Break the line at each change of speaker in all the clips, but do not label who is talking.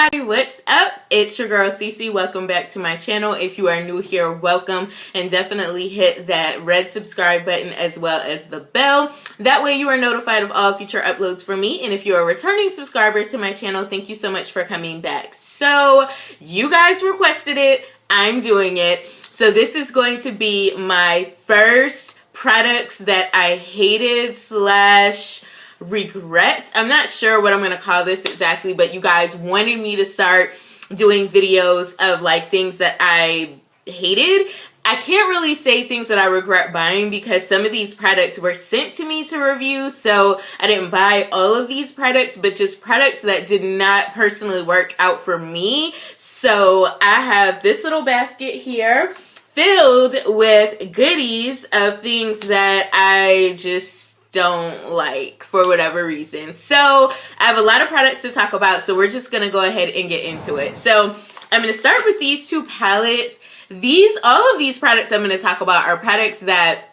everybody, what's up? It's your girl Cece. Welcome back to my channel. If you are new here, welcome, and definitely hit that red subscribe button as well as the bell. That way you are notified of all future uploads from me. And if you're a returning subscriber to my channel, thank you so much for coming back. So you guys requested it, I'm doing it. So this is going to be my first products that I hated slash regrets. I'm not sure what I'm going to call this exactly, but you guys wanted me to start doing videos of like things that I hated. I can't really say things that I regret buying because some of these products were sent to me to review, so I didn't buy all of these products, but just products that did not personally work out for me. So I have this little basket here filled with goodies of things that I just don't like for whatever reason. So I have a lot of products to talk about, so we're just gonna go ahead and get into it. So I'm gonna start with these two palettes. All of these products I'm gonna talk about are products that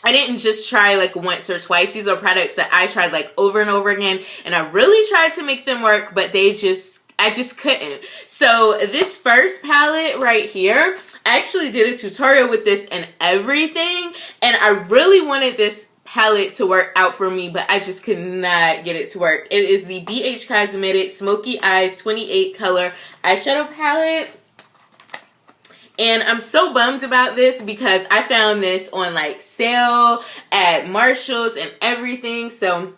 I didn't just try like once or twice. These are products that I tried like over and over again, and I really tried to make them work, but I just couldn't. So this first palette right here, I actually did a tutorial with this and everything, and I really wanted this palette to work out for me, but I just could not get it to work. It is the BH Cosmetics Smoky Eyes 28 color eyeshadow palette. And I'm so bummed about this because I found this on like sale at Marshall's and everything. So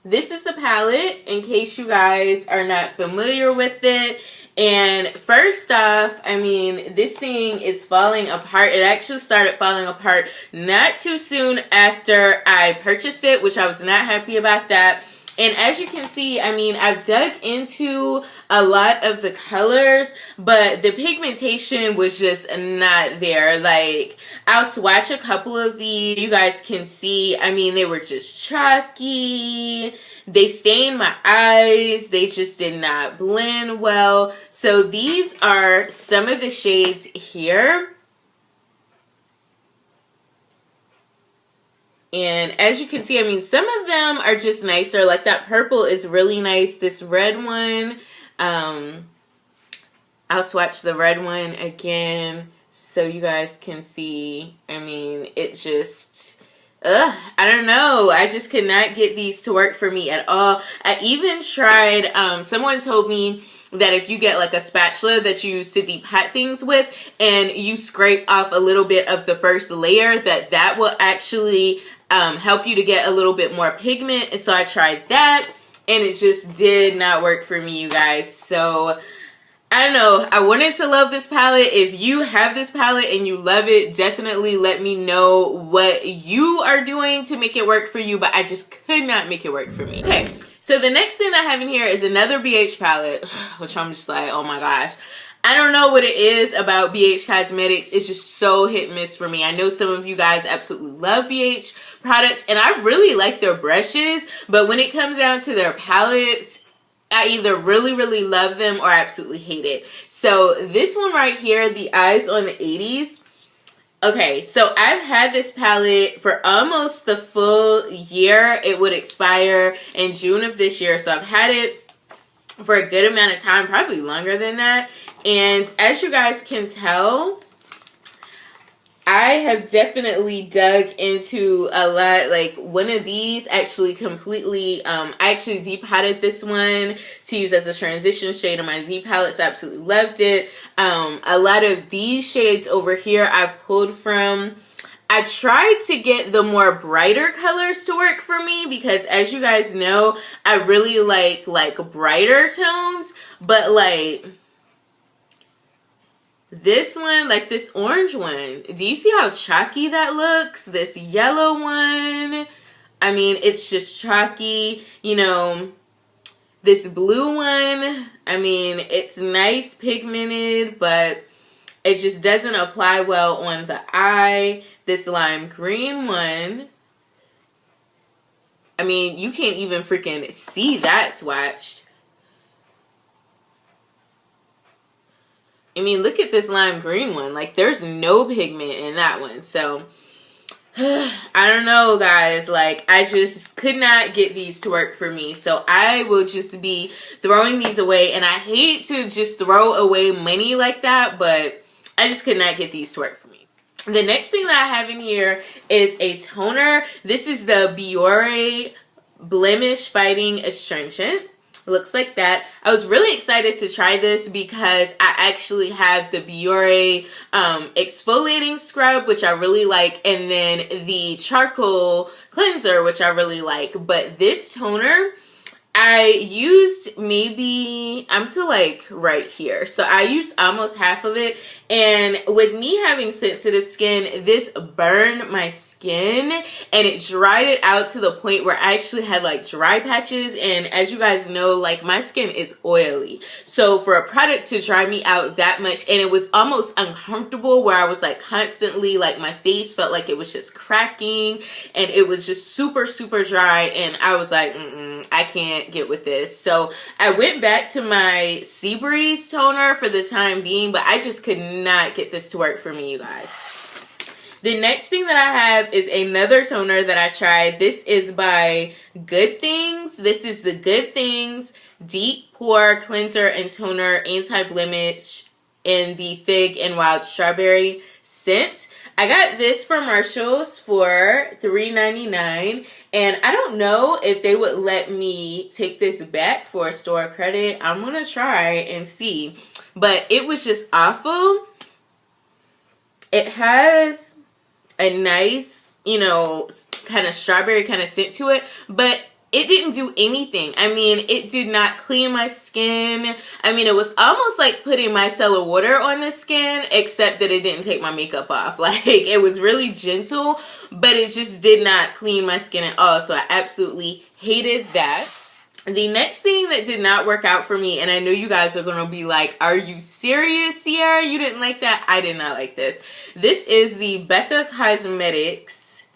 this is the palette in case you guys are not familiar with it. And first off, I mean, this thing is falling apart. It actually started falling apart not too soon after I purchased it, which I was not happy about that. And as you can see, I mean, I've dug into a lot of the colors, but the pigmentation was just not there. Like, I'll swatch a couple of these. You guys can see, I mean, they were just chalky. They stained my eyes. They just did not blend well. So these are some of the shades here. And as you can see, I mean, some of them are just nicer. Like that purple is really nice. This red one, I'll swatch the red one again so you guys can see. I mean, it just, I don't know. I just could not get these to work for me at all. I even tried, someone told me that if you get like a spatula that you use to depot things with and you scrape off a little bit of the first layer, that will actually help you to get a little bit more pigment. And so I tried that and it just did not work for me, you guys. So I don't know. I wanted to love this palette. If you have this palette and you love it, definitely let me know what you are doing to make it work for you, but I just could not make it work for me. Okay, so the next thing I have in here is another BH palette, which I'm just like, oh my gosh. I don't know what it is about BH Cosmetics. It's just so hit and miss for me. I know some of you guys absolutely love BH products, and I really like their brushes, but when it comes down to their palettes, I either really love them or absolutely hate it. So this one right here, the Eyes on the 80s. Okay, so I've had this palette for almost the full year. It would expire in June of this year, so I've had it for a good amount of time, probably longer than that. And as you guys can tell, I have definitely dug into a lot. Like one of these actually completely, I actually depotted this one to use as a transition shade on my Z palettes. I absolutely loved it. A lot of these shades over here I pulled from. I tried to get the more brighter colors to work for me because as you guys know, I really like brighter tones, but like this one, like this orange one, do you see how chalky that looks? This yellow one, I mean, it's just chalky. You know, this blue one, I mean, it's nice pigmented, but it just doesn't apply well on the eye. This lime green one, I mean, you can't even freaking see that swatched. I mean, look at this lime green one. Like, there's no pigment in that one. So, I don't know, guys. Like, I just could not get these to work for me. So I will just be throwing these away. And I hate to just throw away money like that, but I just could not get these to work for me. The next thing that I have in here is a toner. This is the Biore Blemish Fighting Astringent. Looks like that. I was really excited to try this because I actually have the Biore exfoliating scrub, which I really like, and then the charcoal cleanser, which I really like. But this toner, I used maybe, I'm to like right here. So I used almost half of it. And with me having sensitive skin, this burned my skin and it dried it out to the point where I actually had like dry patches. And as you guys know, like my skin is oily. So for a product to dry me out that much, and it was almost uncomfortable where I was like constantly, like my face felt like it was just cracking and it was just super, super dry. And I was like, I can't get with this. So I went back to my Seabreeze toner for the time being, but I just could not get this to work for me, you guys. The next thing that I have is another toner that I tried. This is by Good Things. This is the Good Things Deep Pore Cleanser and Toner Anti-Blemish in the Fig and Wild Strawberry scent. I got this from Marshalls for $3.99, and I don't know if they would let me take this back for a store credit. I'm gonna try and see, but it was just awful. It has a nice, you know, kind of strawberry kind of scent to it, but it didn't do anything. I mean, it did not clean my skin. I mean, it was almost like putting micellar water on the skin, except that it didn't take my makeup off. Like, it was really gentle, but it just did not clean my skin at all. So I absolutely hated that. The next thing that did not work out for me, and I know you guys are going to be like, are you serious, Sierra? You didn't like that? I did not like this. This is the Becca Cosmetics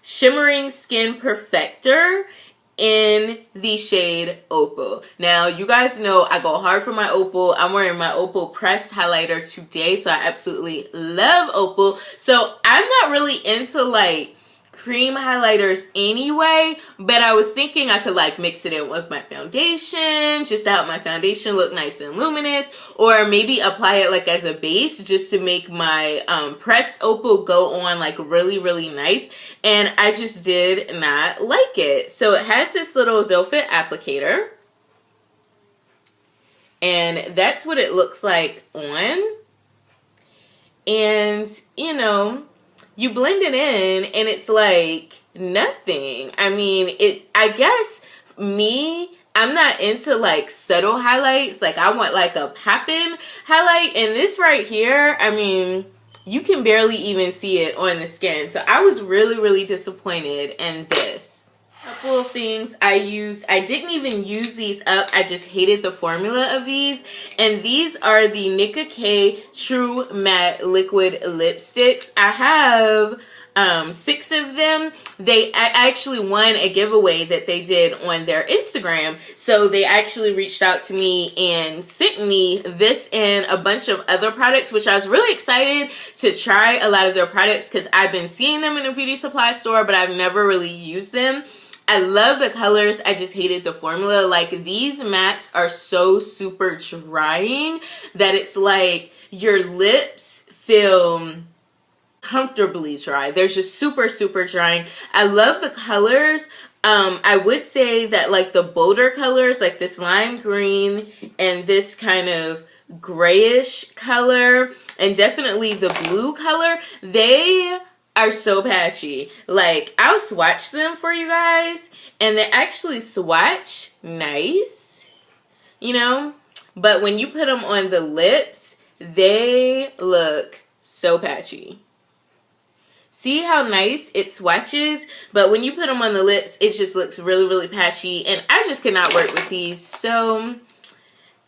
Shimmering Skin Perfector in the shade Opal. Now, you guys know I go hard for my Opal. I'm wearing my Opal pressed highlighter today, so I absolutely love Opal. So I'm not really into like cream highlighters anyway, but I was thinking I could like mix it in with my foundation just to help my foundation look nice and luminous, or maybe apply it like as a base just to make my pressed Opal go on like really, really nice. And I just did not like it. So it has this little Zofit applicator, and that's what it looks like on. And you know, you blend it in and it's like nothing. I mean, I guess I'm not into like subtle highlights. Like I want like a poppin' highlight, and this right here, I mean, you can barely even see it on the skin. So I was really, really disappointed in this. Couple of things I didn't even use these up. I just hated the formula of these. And these are the Nicka K True Matte Liquid Lipsticks. I have 6 of them. I actually won a giveaway that they did on their Instagram. So they actually reached out to me and sent me this and a bunch of other products, which I was really excited to try a lot of their products because I've been seeing them in a beauty supply store, but I've never really used them. I love the colors. I just hated the formula. Like, these mattes are so super drying that it's like your lips feel comfortably dry. They're just super, super drying. I love the colors. I would say that like the bolder colors, like this lime green and this kind of grayish color, and definitely the blue color, they are so patchy. Like, I'll swatch them for you guys, and they actually swatch nice, you know, but when you put them on the lips, they look so patchy. See how nice it swatches, but when you put them on the lips, it just looks really, really patchy, and I just cannot work with these. So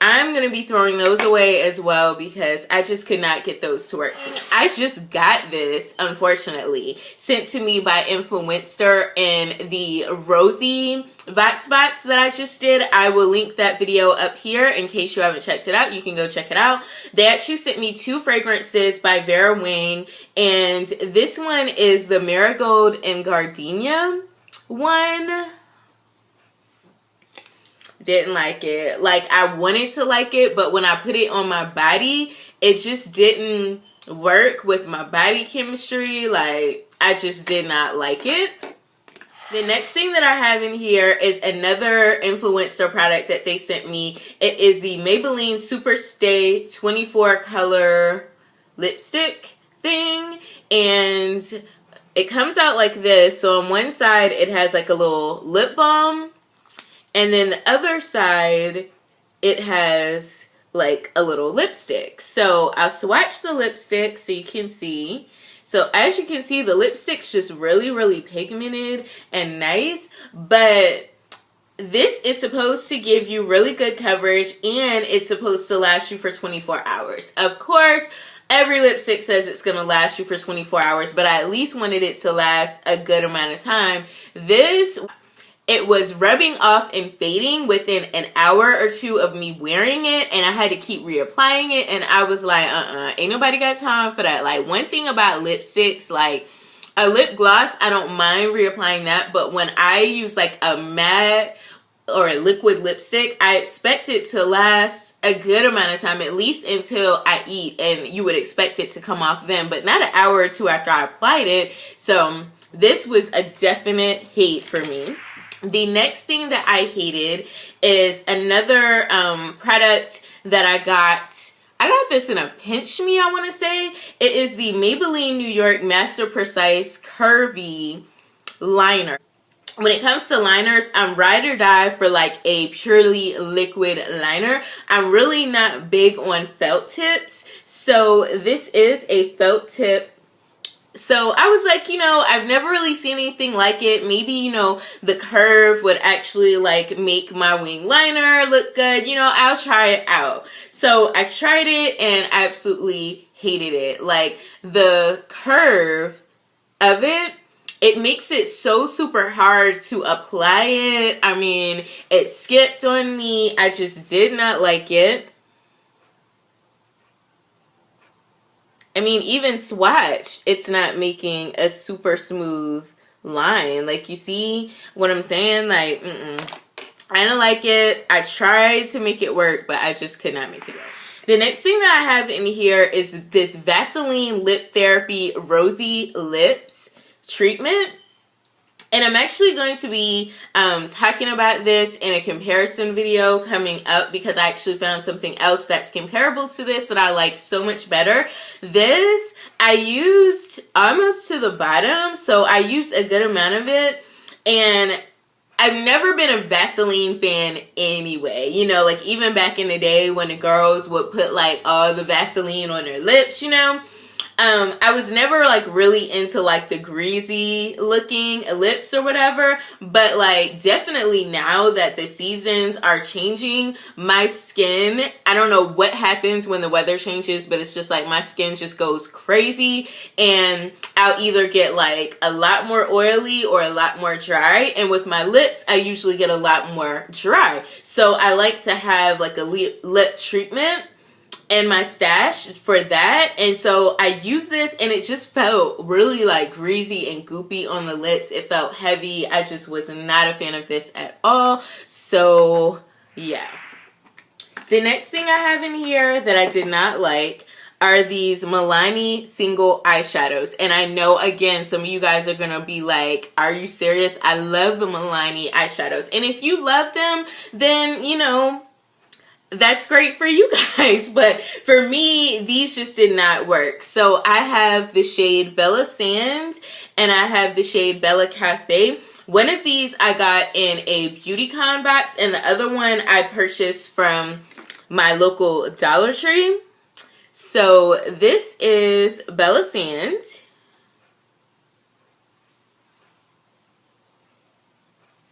I'm going to be throwing those away as well because I just could not get those to work for me. I just got this, unfortunately, sent to me by Influencer in the Rosy Voxbox that I just did. I will link that video up here in case you haven't checked it out. You can go check it out. They actually sent me 2 fragrances by Vera Wang, and this one is the Marigold and Gardenia one. Didn't like it. Like, I wanted to like it, but when I put it on my body, it just didn't work with my body chemistry. Like, I just did not like it. The next thing that I have in here is another influencer product that they sent me. It is the Maybelline Super Stay 24 color lipstick thing, and it comes out like this. So on one side it has like a little lip balm, and then the other side it has like a little lipstick. So I'll swatch the lipstick so you can see. So as you can see, the lipstick's just really pigmented and nice, but this is supposed to give you really good coverage, and it's supposed to last you for 24 hours. Of course, every lipstick says it's going to last you for 24 hours, but I at least wanted it to last a good amount of time. This, it was rubbing off and fading within an hour or 2 of me wearing it, and I had to keep reapplying it, and I was like, ain't nobody got time for that. Like, one thing about lipsticks, like a lip gloss, I don't mind reapplying that, but when I use like a matte or a liquid lipstick, I expect it to last a good amount of time, at least until I eat, and you would expect it to come off then, but not an hour or 2 after I applied it. So this was a definite hate for me. The next thing that I hated is another product that I got. I got this in a Pinch Me, I want to say. It is the Maybelline New York Master Precise Curvy Liner. When it comes to liners, I'm ride or die for like a purely liquid liner. I'm really not big on felt tips. So this is a felt tip. So I was like, you know, I've never really seen anything like it. Maybe, you know, the curve would actually like make my wing liner look good. You know, I'll try it out. So I tried it and I absolutely hated it. Like, the curve of it, it makes it so super hard to apply it. I mean, it skipped on me. I just did not like it. I mean, even swatch, it's not making a super smooth line. Like, you see what I'm saying? Like, I don't like it. I tried to make it work, but I just could not make it work. The next thing that I have in here is this Vaseline Lip Therapy Rosy Lips treatment. And I'm actually going to be talking about this in a comparison video coming up, because I actually found something else that's comparable to this that I like so much better. This I used almost to the bottom, so I used a good amount of it. And I've never been a Vaseline fan anyway. You know, like even back in the day when the girls would put like all the Vaseline on their lips, you know. I was never like really into like the greasy looking lips or whatever, but like definitely now that the seasons are changing, my skin, I don't know what happens when the weather changes, but it's just like my skin just goes crazy, and I'll either get like a lot more oily or a lot more dry, and with my lips I usually get a lot more dry. So I like to have like a lip treatment in my stash for that, and so I used this and it just felt really like greasy and goopy on the lips. It felt heavy. I just was not a fan of this at all. So yeah. The next thing I have in here that I did not like are these Milani single eyeshadows. And I know, again, some of you guys are gonna be like, are you serious? I love the Milani eyeshadows. And if you love them, then, you know, that's great for you guys, but for me, these just did not work. So I have the shade Bella Sands and I have the shade Bella Cafe. One of these I got in a Beautycon box, and the other one I purchased from my local Dollar Tree. So this is Bella Sands.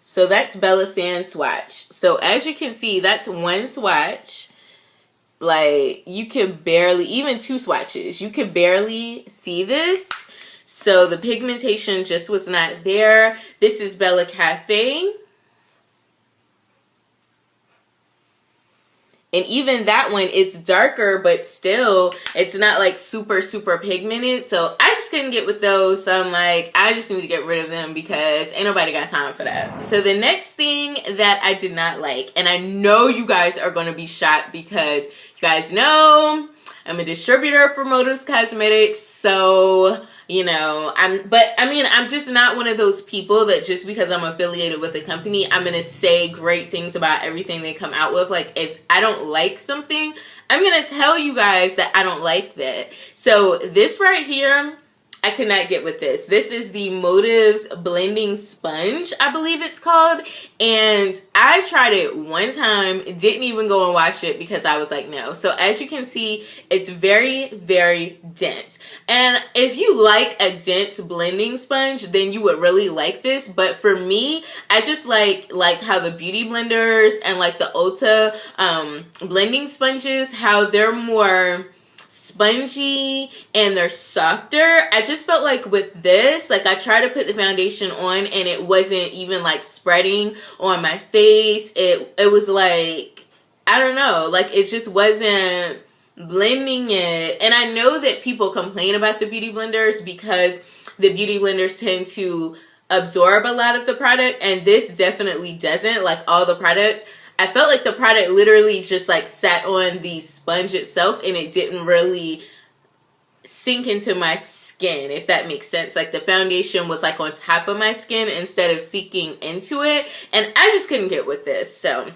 So that's Bella Sands swatch. So as you can see, that's one swatch. Like, you can barely, even 2 swatches, you can barely see this. So the pigmentation just was not there. This is Bella Cafe. And even that one, it's darker, but still, it's not like super, super pigmented. So I just couldn't get with those. So I'm like, I just need to get rid of them because ain't nobody got time for that. So the next thing that I did not like, and I know you guys are going to be shocked because you guys know I'm a distributor for Motives Cosmetics. So, you know, I'm just not one of those people that just because I'm affiliated with a company, I'm going to say great things about everything they come out with. Like, if I don't like something, I'm going to tell you guys that I don't like that. So this right here, I could not get with this. This is the Motives Blending Sponge, I believe it's called. And I tried it one time, didn't even go and watch it because I was like, no. So as you can see, it's very, very dense. And if you like a dense blending sponge, then you would really like this. But for me, I just like how the beauty blenders and like the Ulta blending sponges, how they're more spongy and they're softer. I just felt like with this, like I tried to put the foundation on and it wasn't even like spreading on my face. It was like, I don't know, like it just wasn't blending it. And I know that people complain about the beauty blenders because the beauty blenders tend to absorb a lot of the product, and this definitely doesn't. Like all the product, I felt like the product literally just like sat on the sponge itself and it didn't really sink into my skin, if that makes sense. Like the foundation was like on top of my skin instead of sinking into it, and I just couldn't get with this. So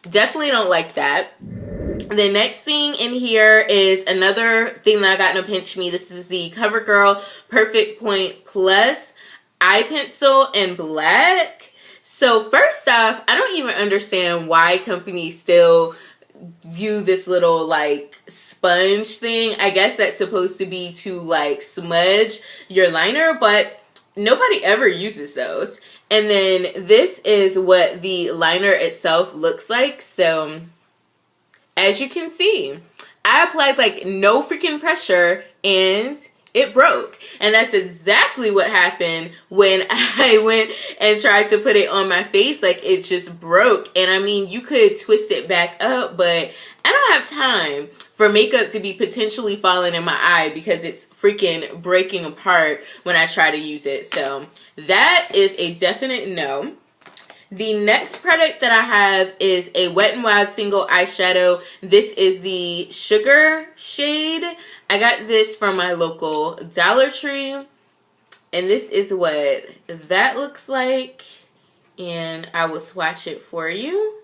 definitely don't like that. The next thing in here is another thing that I got in a pinch me. This is the CoverGirl Perfect Point Plus Eye Pencil in black. So first off, I don't even understand why companies still do this little like sponge thing. I guess that's supposed to be to like smudge your liner, but nobody ever uses those. And then this is what the liner itself looks like. So as you can see, I applied like no freaking pressure and it broke. And that's exactly what happened when I went and tried to put it on my face. Like it just broke. And I mean, you could twist it back up, but I don't have time for makeup to be potentially falling in my eye because it's freaking breaking apart when I try to use it. So that is a definite no. The next product that I have is a Wet n Wild single eyeshadow. This is the Sugar shade. I got this from my local Dollar Tree. And this is what that looks like. And I will swatch it for you.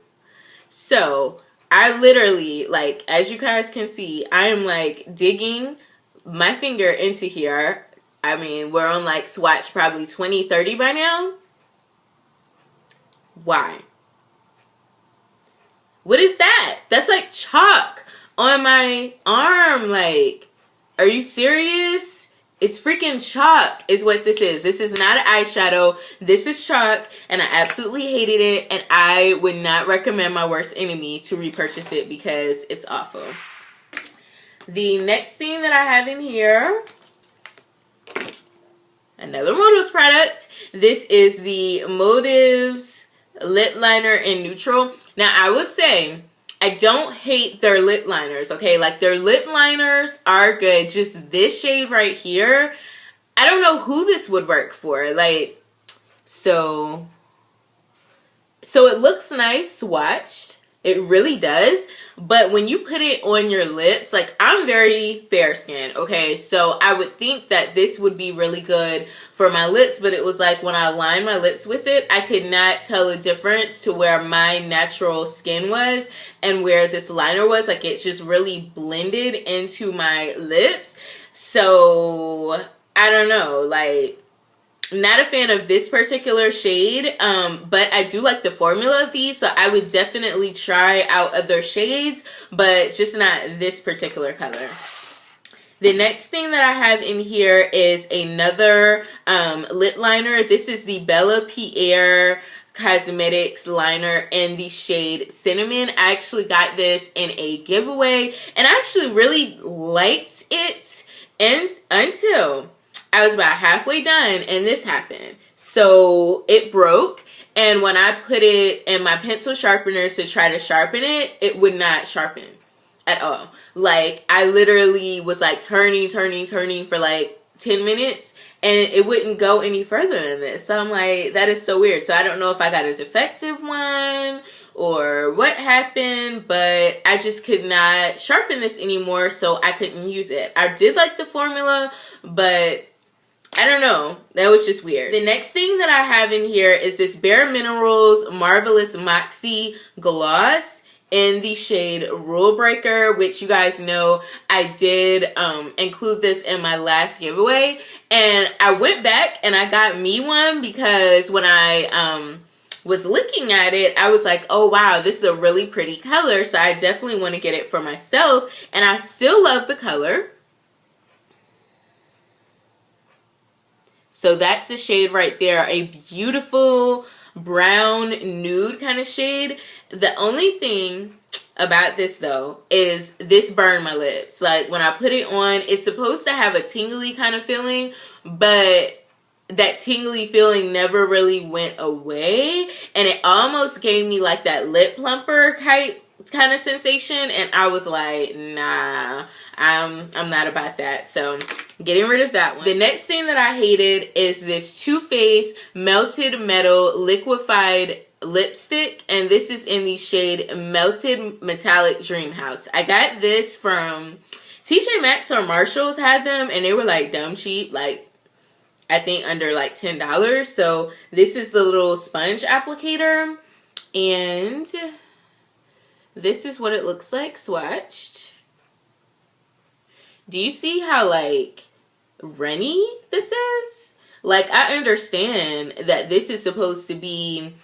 So I literally, like, as you guys can see, I am like digging my finger into here. I mean, we're on like swatch probably 20, 30 by now. Why? What is that? That's like chalk on my arm. Like, are you serious? It's freaking chalk is what this is. This is not an eyeshadow. This is chalk, and I absolutely hated it, and I would not recommend my worst enemy to repurchase it because it's awful. The next thing that I have in here, another Motives product. This is the Motives lip liner in neutral. Now I would say I don't hate their lip liners, okay? Like their lip liners are good. Just this shade right here, I don't know who this would work for. Like, so it looks nice swatched. It really does. But when you put it on your lips, like I'm very fair skinned, okay? So I would think that this would be really good for my lips, but it was like when I lined my lips with it, I could not tell a difference to where my natural skin was and where this liner was. Like it just really blended into my lips. So I don't know, like not a fan of this particular shade, but I do like the formula of these, so I would definitely try out other shades, but just not this particular color. The next thing that I have in here is another lip liner. This is the Bella Pierre Cosmetics liner in the shade Cinnamon. I actually got this in a giveaway, and I actually really liked it until I was about halfway done and this happened. So it broke, And when I put it in my pencil sharpener to try to sharpen it, it would not sharpen at all. Like, I literally was like turning for like 10 minutes and it wouldn't go any further than this. So I'm like, that is so weird. So I don't know if I got a defective one or what happened, but I just could not sharpen this anymore, so I couldn't use it. I did like the formula, but I don't know. That was just weird. The next thing that I have in here is this Bare Minerals Marvelous Moxie Gloss in the shade Rule Breaker, which you guys know I did include this in my last giveaway. And I went back and I got me one because when I was looking at it, I was like, oh wow, this is a really pretty color, so I definitely want to get it for myself. And I still love the color. So that's the shade right there, a beautiful brown nude kind of shade. The only thing about this though is this burned my lips. Like, when I put it on, it's supposed to have a tingly kind of feeling, but that tingly feeling never really went away, and it almost gave me like that lip plumper kind of sensation, and I was like, nah, I'm not about that. So getting rid of that one. The next thing that I hated is this Too Faced Melted Metal Liquefied lipstick, and this is in the shade Melted Metallic Dream House. I got this from TJ Maxx or Marshalls had them, and they were like dumb cheap, like I think under like $10. So this is the little sponge applicator, and this is what it looks like swatched. Do you see how like runny this is? Like, I understand that this is supposed to be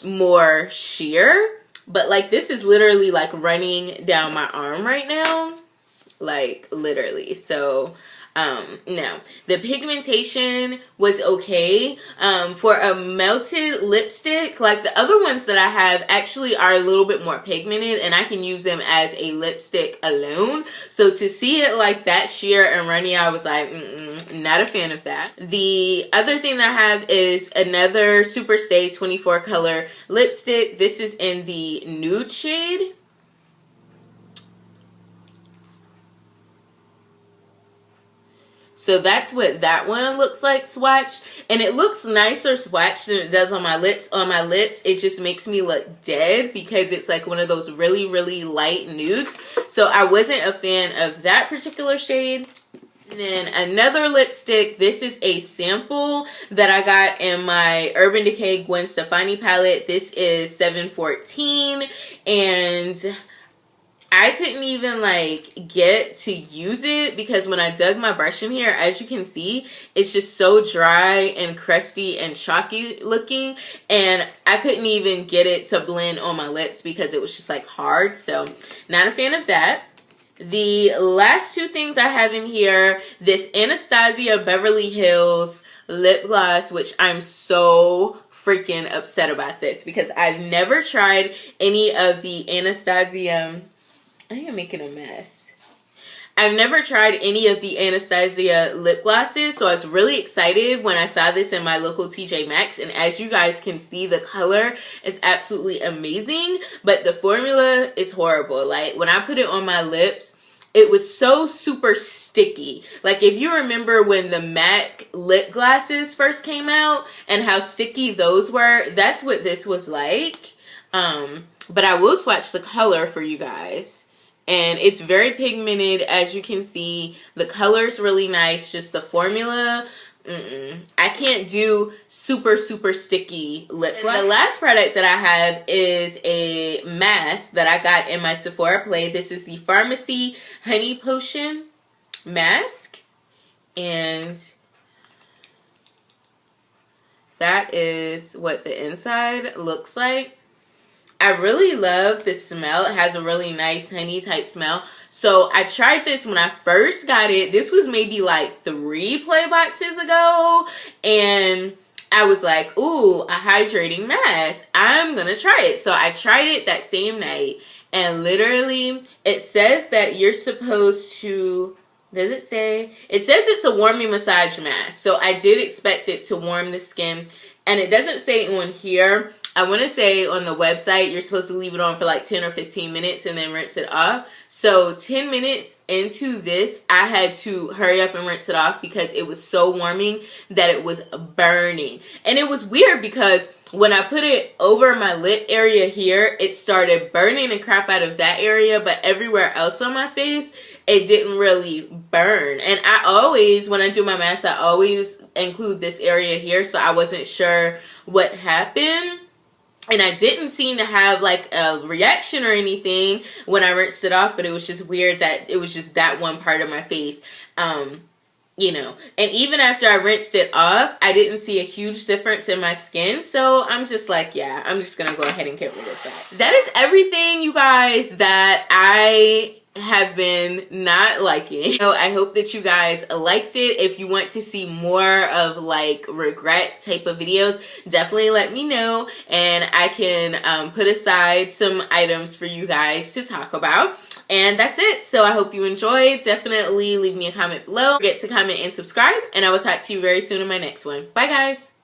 more sheer, but like this is literally like running down my arm right now, like literally. So no, the pigmentation was okay. For a melted lipstick, like the other ones that I have actually are a little bit more pigmented, and I can use them as a lipstick alone. So to see it like that sheer and runny, I was like, not a fan of that. The other thing that I have is another Superstay 24 color lipstick. This is in the nude shade. So that's what that one looks like swatched. And it looks nicer swatched than it does on my lips. On my lips, it just makes me look dead because it's like one of those really, really light nudes. So I wasn't a fan of that particular shade. And then another lipstick. This is a sample that I got in my Urban Decay Gwen Stefani palette. This is 714. And I couldn't even like get to use it because when I dug my brush in here, as you can see, it's just so dry and crusty and chalky looking, and I couldn't even get it to blend on my lips because it was just like hard. So not a fan of that. The last two things I have in here, this Anastasia Beverly Hills lip gloss, which I'm so freaking upset about this because I've never tried any of the Anastasia. I am making a mess. I've never tried any of the Anastasia lip glosses, so I was really excited when I saw this in my local TJ Maxx, and as you guys can see, the color is absolutely amazing, but the formula is horrible. Like, when I put it on my lips, it was so super sticky. Like, if you remember when the MAC lip glosses first came out and how sticky those were, that's what this was like. But I will swatch the color for you guys. And it's very pigmented, as you can see. The color's really nice. Just the formula, I can't do super, super sticky lip gloss. The last product that I have is a mask that I got in my Sephora Play. This is the Pharmacy Honey Potion mask. And that is what the inside looks like. I really love the smell. It has a really nice honey type smell. So I tried this when I first got it. This was maybe like 3 play boxes ago. And I was like, ooh, a hydrating mask. I'm going to try it. So I tried it that same night. And literally, it says that you're supposed to... Does it say? It says it's a warming massage mask. So I did expect it to warm the skin. and it doesn't say on here. I want to say on the website you're supposed to leave it on for like 10 or 15 minutes and then rinse it off. So 10 minutes into this, I had to hurry up and rinse it off because it was so warming that it was burning. And it was weird because when I put it over my lip area here, it started burning the crap out of that area, but everywhere else on my face, it didn't really burn. And I always, when I do my mask, I always include this area here, so I wasn't sure what happened. And I didn't seem to have like a reaction or anything when I rinsed it off, but it was just weird that it was just that one part of my face. You know, and even after I rinsed it off, I didn't see a huge difference in my skin. So I'm just like, yeah, I'm just going to go ahead and get rid of that. That is everything, you guys, that I have been not liking. So I hope that you guys liked it. If you want to see more of like regret type of videos, definitely let me know, and I can put aside some items for you guys to talk about. And that's it. So I hope you enjoyed. Definitely leave me a comment below. Don't forget to comment and subscribe, and I will talk to you very soon in my next one. Bye, guys.